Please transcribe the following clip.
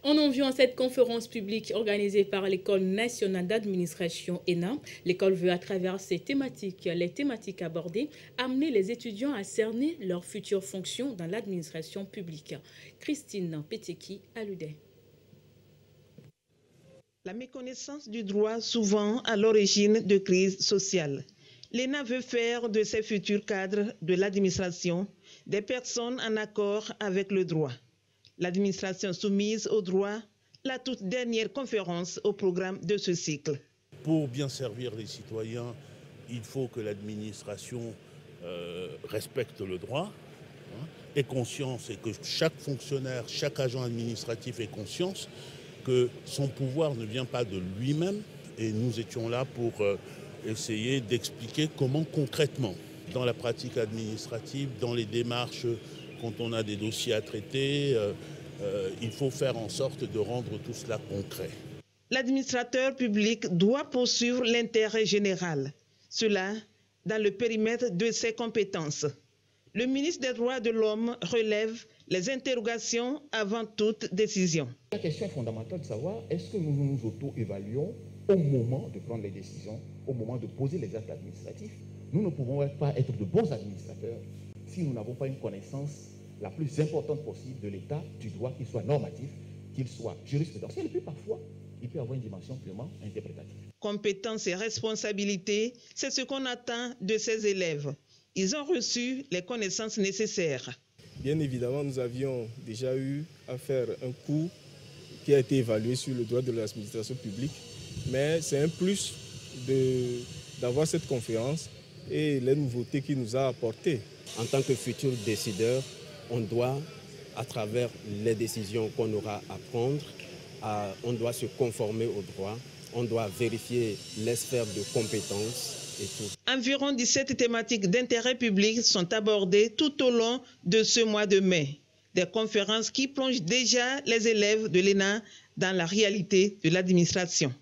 En enviant cette conférence publique organisée par l'École nationale d'administration ENA, l'école veut à travers les thématiques abordées, amener les étudiants à cerner leurs futures fonctions dans l'administration publique. Christine Peteki alludait. La méconnaissance du droit souvent à l'origine de crises sociales. L'ENA veut faire de ses futurs cadres de l'administration des personnes en accord avec le droit. L'administration soumise au droit, la toute dernière conférence au programme de ce cycle. Pour bien servir les citoyens, il faut que l'administration respecte le droit, ait conscience et que chaque fonctionnaire, chaque agent administratif ait conscience que son pouvoir ne vient pas de lui-même. Et nous étions là pour essayer d'expliquer comment concrètement, dans la pratique administrative, dans les démarches, quand on a des dossiers à traiter, il faut faire en sorte de rendre tout cela concret. L'administrateur public doit poursuivre l'intérêt général. Cela dans le périmètre de ses compétences. Le ministre des Droits de l'Homme relève les interrogations avant toute décision. La question est fondamentale de savoir est-ce que nous nous auto-évaluons au moment de prendre les décisions, au moment de poser les actes administratifs. Nous ne pouvons pas être de bons administrateurs si nous n'avons pas une connaissance la plus importante possible de l'état du droit, qu'il soit normatif, qu'il soit jurisprudentiel, et puis parfois, il peut avoir une dimension purement interprétative. Compétences et responsabilités, c'est ce qu'on attend de ces élèves. Ils ont reçu les connaissances nécessaires. Bien évidemment, nous avions déjà eu à faire un cours qui a été évalué sur le droit de l'administration publique, mais c'est un plus d'avoir cette conférence et les nouveautés qu'il nous a apportées. En tant que futur décideur, on doit, à travers les décisions qu'on aura à prendre, on doit se conformer au droit, on doit vérifier les sphères de compétences et tout. Environ 17 thématiques d'intérêt public sont abordées tout au long de ce mois de mai. Des conférences qui plongent déjà les élèves de l'ENA dans la réalité de l'administration.